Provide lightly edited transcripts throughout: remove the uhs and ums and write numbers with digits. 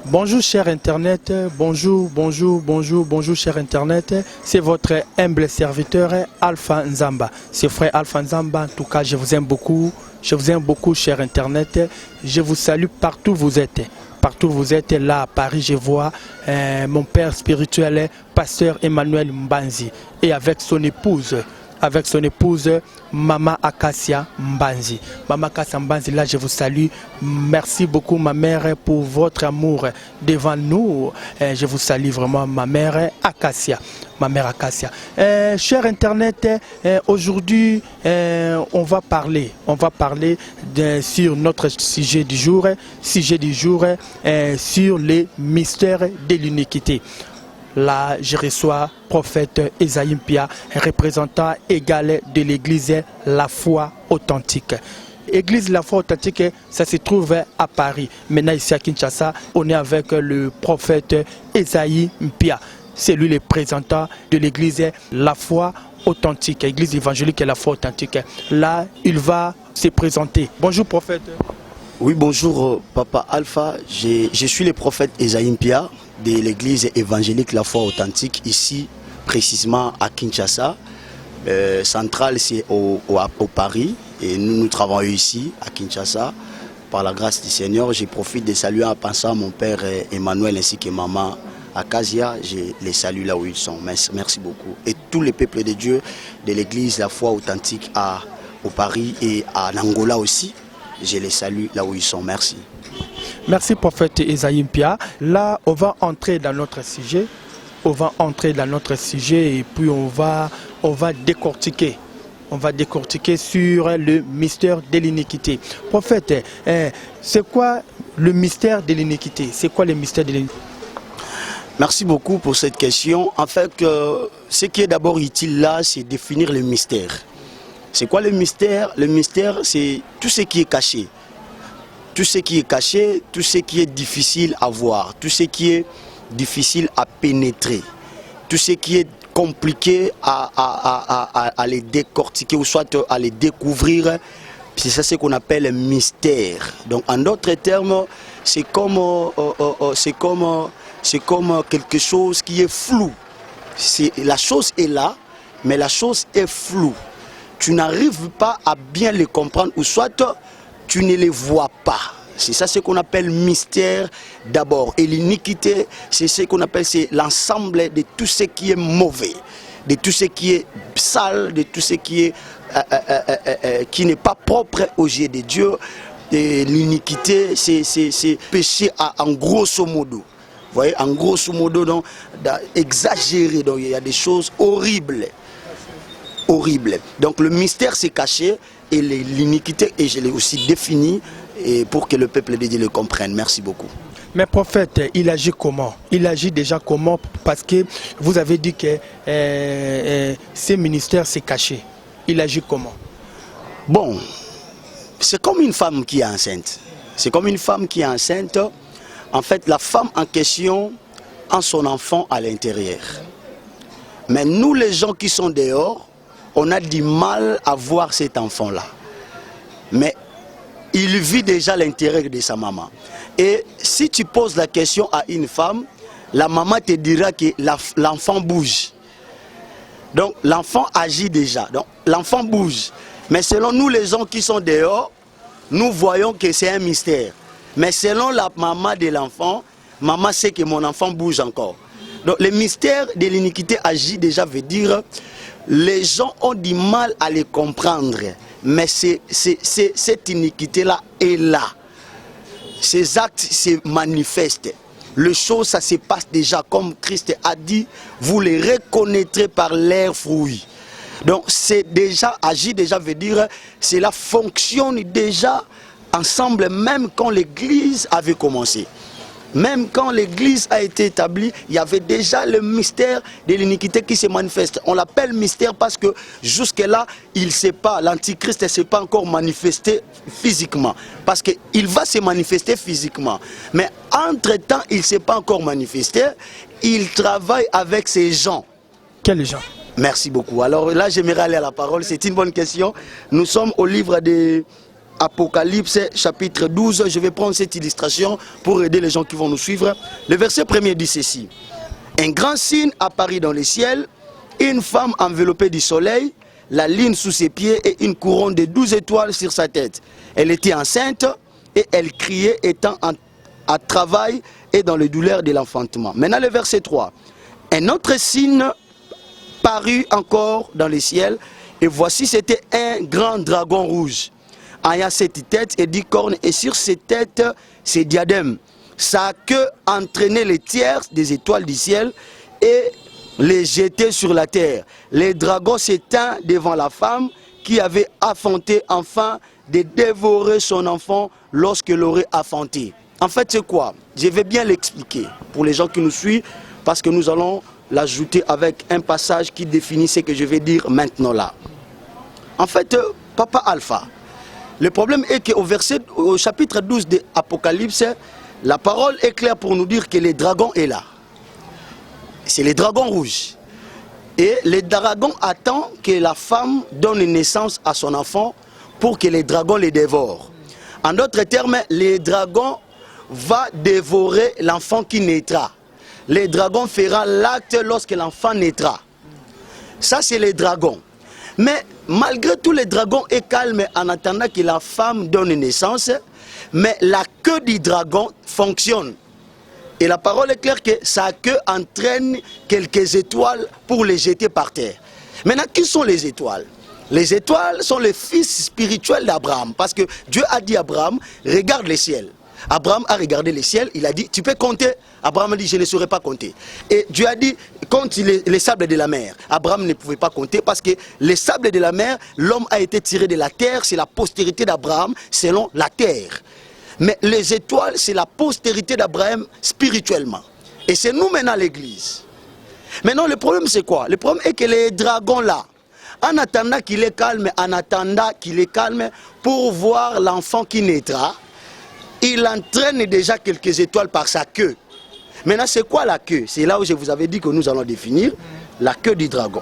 Bonjour cher Internet, bonjour cher Internet, c'est votre humble serviteur Alpha Nzamba. C'est frère Alpha Nzamba, en tout cas je vous aime beaucoup cher Internet, je vous salue partout où vous êtes. Partout où vous êtes, là à Paris, je vois mon père spirituel, pasteur Emmanuel Mbanzi, et avec son épouse, Mama Acacia Mbanzi. Mama Acacia Mbanzi, là je vous salue. Merci beaucoup ma mère pour votre amour devant nous. Je vous salue vraiment ma mère Acacia. Cher Internet, aujourd'hui on va parler sur notre sujet du jour sur les mystères de l'iniquité. Là, je reçois prophète Esaïe Mpia, représentant égal de l'église La Foi Authentique. Église La Foi Authentique, ça se trouve à Paris. Maintenant, ici à Kinshasa, on est avec le prophète Esaïe Mpia. C'est lui le représentant de l'église La Foi Authentique, église évangélique La Foi Authentique. Là, il va se présenter. Bonjour prophète. Oui, bonjour Papa Alpha. Je suis le prophète Esaïe Mpia de l'église évangélique La Foi Authentique, ici précisément à Kinshasa. Centrale c'est au Paris et nous travaillons ici à Kinshasa. Par la grâce du Seigneur, je profite de saluer en pensant à mon père Emmanuel ainsi que maman Acacia. Je les salue là où ils sont. Merci beaucoup. Et tous les peuples de Dieu de l'église La Foi Authentique au Paris et à Angola aussi. Je les salue là où ils sont. Merci. Merci prophète Esaïe Mpia. Là, on va entrer dans notre sujet. Et puis on va décortiquer. On va décortiquer sur le mystère de l'iniquité. Prophète, c'est quoi le mystère de l'iniquité? Merci beaucoup pour cette question. En fait, ce qui est d'abord utile là, c'est définir le mystère. C'est quoi le mystère? Le mystère, c'est tout ce qui est caché. Tout ce qui est caché, tout ce qui est difficile à voir, tout ce qui est difficile à pénétrer, tout ce qui est compliqué à les décortiquer ou soit à les découvrir, c'est ça ce qu'on appelle mystère. Donc en d'autres termes, c'est comme quelque chose qui est flou. La chose est là, mais la chose est floue. Tu n'arrives pas à bien les comprendre ou soit tu ne les vois pas. C'est ça ce qu'on appelle mystère d'abord. Et l'iniquité, c'est ce qu'on appelle l'ensemble de tout ce qui est mauvais, de tout ce qui est sale, de tout ce qui n'est pas propre aux yeux de Dieu. L'iniquité, c'est péché en grosso modo. Vous voyez, en grosso modo, donc, exagéré. Donc il y a des choses horribles. Donc le mystère c'est caché et l'iniquité, et je l'ai aussi défini et pour que le peuple de Dieu le comprenne. Merci beaucoup. Mais prophète, il agit comment? Il agit déjà comment? Parce que vous avez dit que ces ministères c'est caché. Il agit comment? Bon, c'est comme une femme qui est enceinte. En fait, la femme en question a son enfant à l'intérieur. Mais nous les gens qui sont dehors, on a du mal à voir cet enfant-là. Mais il vit déjà à l'intérieur de sa maman. Et si tu poses la question à une femme, la maman te dira que l'enfant bouge. Donc l'enfant agit déjà. Donc l'enfant bouge. Mais selon nous les gens qui sont dehors, nous voyons que c'est un mystère. Mais selon la maman de l'enfant, maman sait que mon enfant bouge encore. Donc le mystère de l'iniquité agit déjà veut dire les gens ont du mal à les comprendre, mais cette iniquité-là est là. Ces actes se manifestent. Les choses, ça se passe déjà comme Christ a dit, vous les reconnaîtrez par leurs fruits. Donc c'est déjà, agir déjà veut dire, cela fonctionne déjà ensemble même quand l'Église avait commencé. Même quand l'Église a été établie, il y avait déjà le mystère de l'iniquité qui se manifeste. On l'appelle mystère parce que jusque-là, l'Antichrist ne s'est pas encore manifesté physiquement. Parce qu'il va se manifester physiquement. Mais entre-temps, il ne s'est pas encore manifesté. Il travaille avec ces gens. Quels gens? Merci beaucoup. Alors là, j'aimerais aller à la parole. C'est une bonne question. Nous sommes au livre de Apocalypse chapitre 12, je vais prendre cette illustration pour aider les gens qui vont nous suivre. Le verset 1er dit ceci. Un grand signe apparut dans le ciel, une femme enveloppée du soleil, la lune sous ses pieds et une couronne de 12 étoiles sur sa tête. Elle était enceinte et elle criait étant à travail et dans les douleurs de l'enfantement. Maintenant le verset 3. Un autre signe parut encore dans le ciel et voici c'était un grand dragon rouge ayant 7 têtes et 10 cornes et sur ces têtes ses diadèmes. Sa queue entraînait les tiers des étoiles du ciel et les jetait sur la terre. Les dragons s'éteignent devant la femme qui avait affronté enfin de dévorer son enfant lorsqu'elle l'aurait affronté. En fait c'est quoi? Je vais bien l'expliquer pour les gens qui nous suivent parce que nous allons l'ajouter avec un passage qui définit ce que je vais dire maintenant là. En fait, Papa Alpha, le problème est qu'au chapitre 12 de Apocalypse, la parole est claire pour nous dire que le dragon est là. C'est le dragon rouge. Et le dragon attend que la femme donne naissance à son enfant pour que le dragon le dévore. En d'autres termes, le dragon va dévorer l'enfant qui naîtra. Le dragon fera l'acte lorsque l'enfant naîtra. Ça, c'est le dragon. Mais malgré tout, le dragon est calme en attendant que la femme donne naissance. Mais la queue du dragon fonctionne. Et la parole est claire que sa queue entraîne quelques étoiles pour les jeter par terre. Maintenant, qui sont les étoiles? Les étoiles sont les fils spirituels d'Abraham. Parce que Dieu a dit à Abraham, regarde les ciels. Abraham a regardé les ciels, il a dit, tu peux compter? Abraham a dit, je ne saurais pas compter. Et Dieu a dit, compte les sables de la mer. Abraham ne pouvait pas compter parce que les sables de la mer, l'homme a été tiré de la terre, c'est la postérité d'Abraham selon la terre. Mais les étoiles, c'est la postérité d'Abraham spirituellement. Et c'est nous maintenant l'église. Maintenant, le problème c'est quoi? Le problème est que les dragons là, en attendant qu'il est calme, pour voir l'enfant qui naîtra, il entraîne déjà quelques étoiles par sa queue. Maintenant, c'est quoi la queue? C'est là où je vous avais dit que nous allons définir la queue du dragon.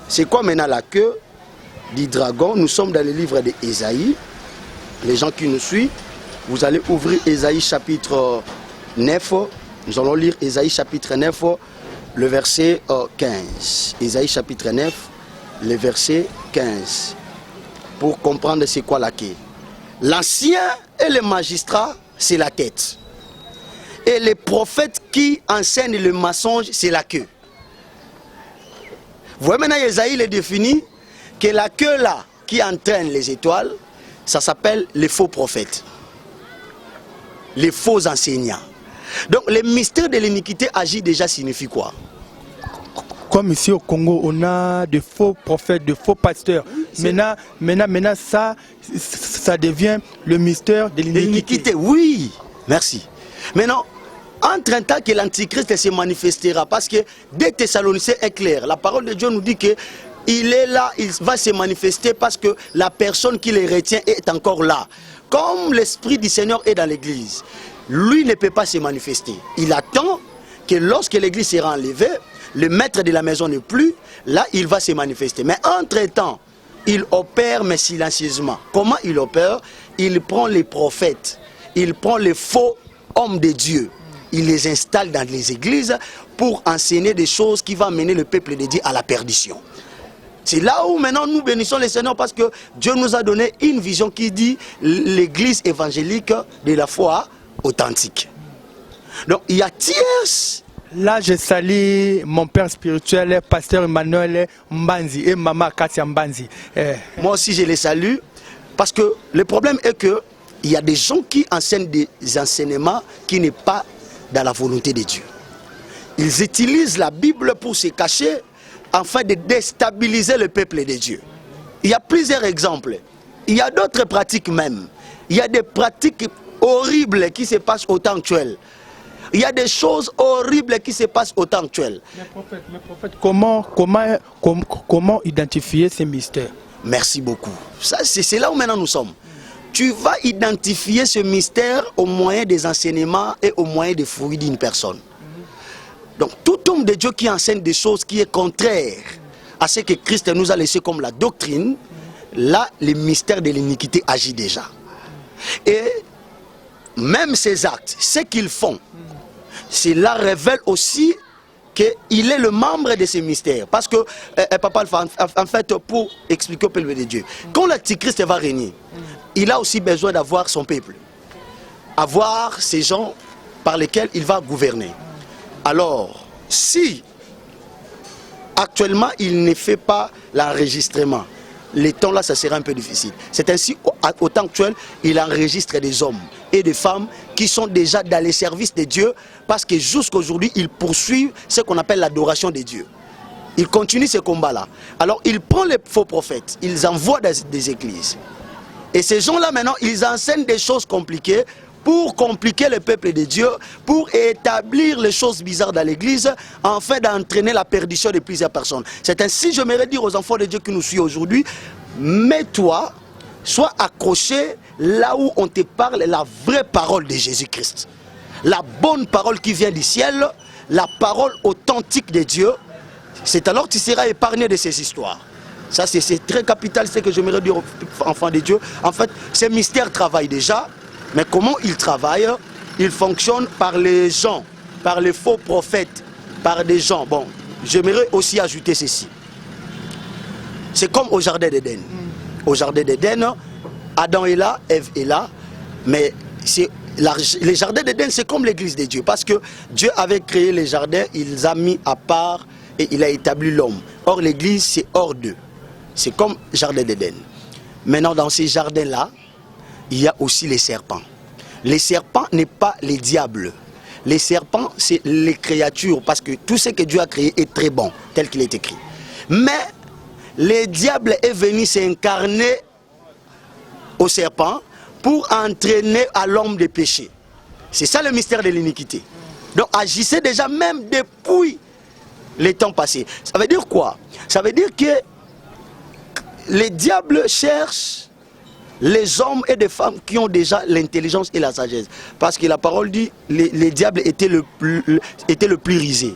C'est quoi maintenant la queue du dragon? Nous sommes dans le livre d'Ésaïe. Les gens qui nous suivent, vous allez ouvrir Ésaïe chapitre 9. Nous allons lire Ésaïe chapitre 9, le verset 15. Ésaïe chapitre 9, le verset 15. Pour comprendre c'est quoi la queue. L'ancien et le magistrat, c'est la tête. Et les prophètes qui enseignent le mensonge, c'est la queue. Vous voyez maintenant, Ésaïe le définit que la queue là, qui entraîne les étoiles, ça s'appelle les faux prophètes. Les faux enseignants. Donc, le mystère de l'iniquité agit déjà signifie quoi? Comme ici au Congo, on a de faux prophètes, de faux pasteurs. Maintenant, ça devient le mystère de l'iniquité. Oui, merci. Maintenant, entre un temps que l'Antichrist se manifestera, parce que dès Thessaloniciens est clair, la parole de Dieu nous dit que il est là, il va se manifester parce que la personne qui les retient est encore là. Comme l'Esprit du Seigneur est dans l'église, lui ne peut pas se manifester. Il attend que lorsque l'église sera enlevée, le maître de la maison n'est plus, là il va se manifester. Mais entre-temps, il opère mais silencieusement. Comment il opère? Il prend les prophètes, il prend les faux hommes de Dieu, il les installe dans les églises pour enseigner des choses qui vont mener le peuple de Dieu à la perdition. C'est là où maintenant nous bénissons le Seigneur parce que Dieu nous a donné une vision qui dit l'église évangélique de la foi authentique. Donc il y a Thiers. Là, je salue mon père spirituel, pasteur Emmanuel Mbanzi et maman Katia Mbanzi. Moi aussi, je les salue parce que le problème est que il y a des gens qui enseignent des enseignements qui n'est pas dans la volonté de Dieu. Ils utilisent la Bible pour se cacher afin de déstabiliser le peuple de Dieu. Il y a plusieurs exemples. Il y a d'autres pratiques même. Il y a des pratiques horribles qui se passent au temps actuel. Il y a des choses horribles qui se passent au temps actuel. Mais prophète, comment identifier ces mystères? Merci beaucoup. C'est là où maintenant nous sommes. Tu vas identifier ce mystère au moyen des enseignements et au moyen des fruits d'une personne. Donc tout homme de Dieu qui enseigne des choses qui est contraire à ce que Christ nous a laissé comme la doctrine, là, le mystère de l'iniquité agit déjà. Et même ces actes, ce qu'ils font, cela révèle aussi qu'il est le membre de ces mystères. Parce que, Papa Alpha, en fait, pour expliquer au peuple de Dieu, quand l'Antichrist va régner, il a aussi besoin d'avoir son peuple, avoir ces gens par lesquels il va gouverner. Alors, si actuellement il ne fait pas l'enregistrement, les temps là, ça sera un peu difficile. C'est ainsi, au temps actuel, il enregistre des hommes et des femmes qui sont déjà dans les services de Dieu, parce que jusqu'à aujourd'hui, ils poursuivent ce qu'on appelle l'adoration de Dieu. Ils continuent ce combat-là. Alors, ils prennent les faux prophètes, ils envoient des églises. Et ces gens-là, maintenant, ils enseignent des choses compliquées pour compliquer le peuple de Dieu, pour établir les choses bizarres dans l'église, afin d'entraîner la perdition de plusieurs personnes. C'est ainsi, j'aimerais dire aux enfants de Dieu qui nous suivent aujourd'hui, mets-toi, sois accroché là où on te parle la vraie parole de Jésus-Christ. La bonne parole qui vient du ciel, la parole authentique de Dieu. C'est alors que tu seras épargné de ces histoires. Ça, c'est très capital, c'est ce que j'aimerais dire aux enfants de Dieu. En fait, ces mystères travaillent déjà. Mais comment ils travaillent? Ils fonctionnent par les gens, par les faux prophètes, par des gens. Bon, j'aimerais aussi ajouter ceci. C'est comme au jardin d'Éden. Au jardin d'Éden, Adam est là, Ève est là, mais les jardins d'Éden, c'est comme l'église de Dieu. Parce que Dieu avait créé les jardins, il les a mis à part et il a établi l'homme. Or, l'église, c'est hors d'eux. C'est comme le jardin d'Éden. Maintenant, dans ces jardins-là, il y a aussi les serpents. Les serpents n'est pas les diables. Les serpents, c'est les créatures, parce que tout ce que Dieu a créé est très bon, tel qu'il est écrit. Mais le diable est venu s'incarner au serpent pour entraîner à l'homme des péchés. C'est ça le mystère de l'iniquité. Donc agissez déjà même depuis les temps passés. Ça veut dire quoi? Ça veut dire que les diables cherchent les hommes et des femmes qui ont déjà l'intelligence et la sagesse. Parce que la parole dit, les diables étaient le plus rusé.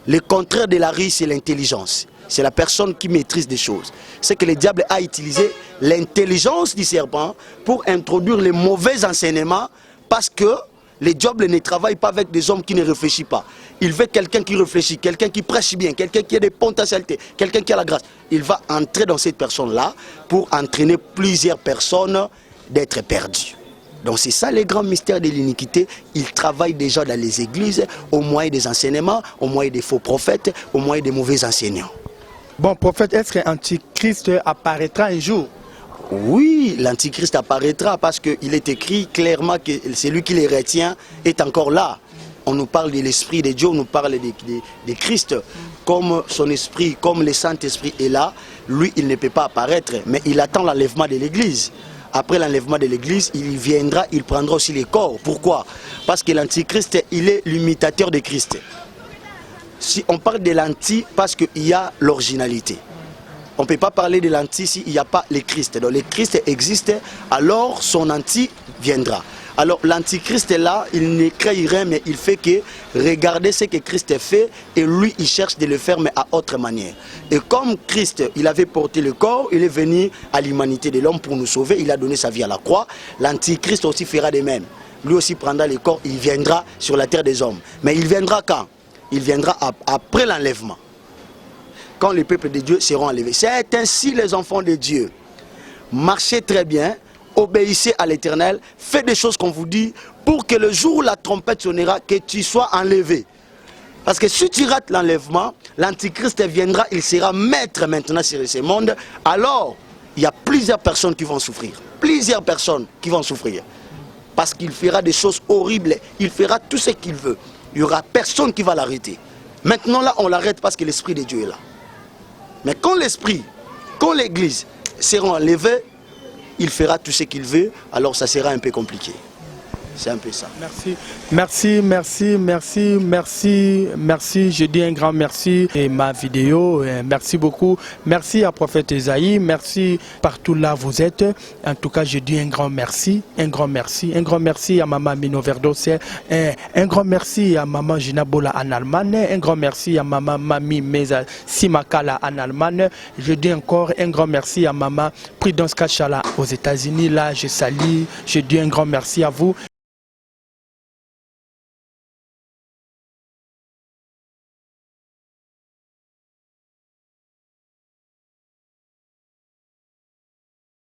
Le contraire de la ruse, c'est l'intelligence. C'est la personne qui maîtrise des choses. C'est que le diable a utilisé l'intelligence du serpent pour introduire les mauvais enseignements, parce que le diable ne travaille pas avec des hommes qui ne réfléchissent pas. Il veut quelqu'un qui réfléchit, quelqu'un qui prêche bien, quelqu'un qui a des potentialités, quelqu'un qui a la grâce. Il va entrer dans cette personne-là pour entraîner plusieurs personnes d'être perdues. Donc c'est ça les grands mystères de l'iniquité. Il travaille déjà dans les églises au moyen des enseignements, au moyen des faux prophètes, au moyen des mauvais enseignants. Bon, prophète, est-ce que l'Antichrist apparaîtra un jour? Oui, l'Antichrist apparaîtra, parce qu'il est écrit clairement que celui qui les retient est encore là. On nous parle de l'Esprit de Dieu, on nous parle de Christ. Comme son Esprit, comme le Saint-Esprit est là, lui, il ne peut pas apparaître, mais il attend l'enlèvement de l'Église. Après l'enlèvement de l'Église, il viendra, il prendra aussi les corps. Pourquoi? Parce que l'Antichrist, il est l'imitateur de Christ. Si on parle de l'anti, parce qu'il y a l'originalité. On ne peut pas parler de l'anti s'il n'y a pas le Christ. Donc le Christ existe, alors son anti viendra. Alors l'antichrist est là, il ne crée rien, mais il fait que regarder ce que Christ fait, et lui il cherche de le faire, mais à autre manière. Et comme Christ, il avait porté le corps, il est venu à l'humanité de l'homme pour nous sauver, il a donné sa vie à la croix, l'antichrist aussi fera de même. Lui aussi prendra le corps, il viendra sur la terre des hommes. Mais il viendra quand? Il viendra après l'enlèvement. Quand les peuples de Dieu seront enlevés. C'est ainsi les enfants de Dieu. Marchez très bien, obéissez à l'Éternel, faites des choses qu'on vous dit, pour que le jour où la trompette sonnera, que tu sois enlevé. Parce que si tu rates l'enlèvement, l'Antichrist viendra, il sera maître maintenant sur ce monde. Alors, il y a plusieurs personnes qui vont souffrir. Plusieurs personnes qui vont souffrir. Parce qu'il fera des choses horribles, il fera tout ce qu'il veut. Il n'y aura personne qui va l'arrêter. Maintenant là, on l'arrête parce que l'Esprit de Dieu est là. Mais quand l'Esprit, quand l'Église seront enlevés, il fera tout ce qu'il veut, alors ça sera un peu compliqué. C'est un peu ça. Merci, merci, merci, merci, merci, merci. Je dis un grand merci et ma vidéo. Merci beaucoup. Merci à Prophète Esaïe. Merci partout là où vous êtes. En tout cas, je dis un grand merci, un grand merci, un grand merci à Maman Mino Verdosse, un grand merci à Maman Ginabola en Allemagne, un grand merci à Maman Mami Meza Simakala en Allemagne. Je dis encore un grand merci à Maman Prudence Kachala aux États-Unis. Là, je salue. Je dis un grand merci à vous.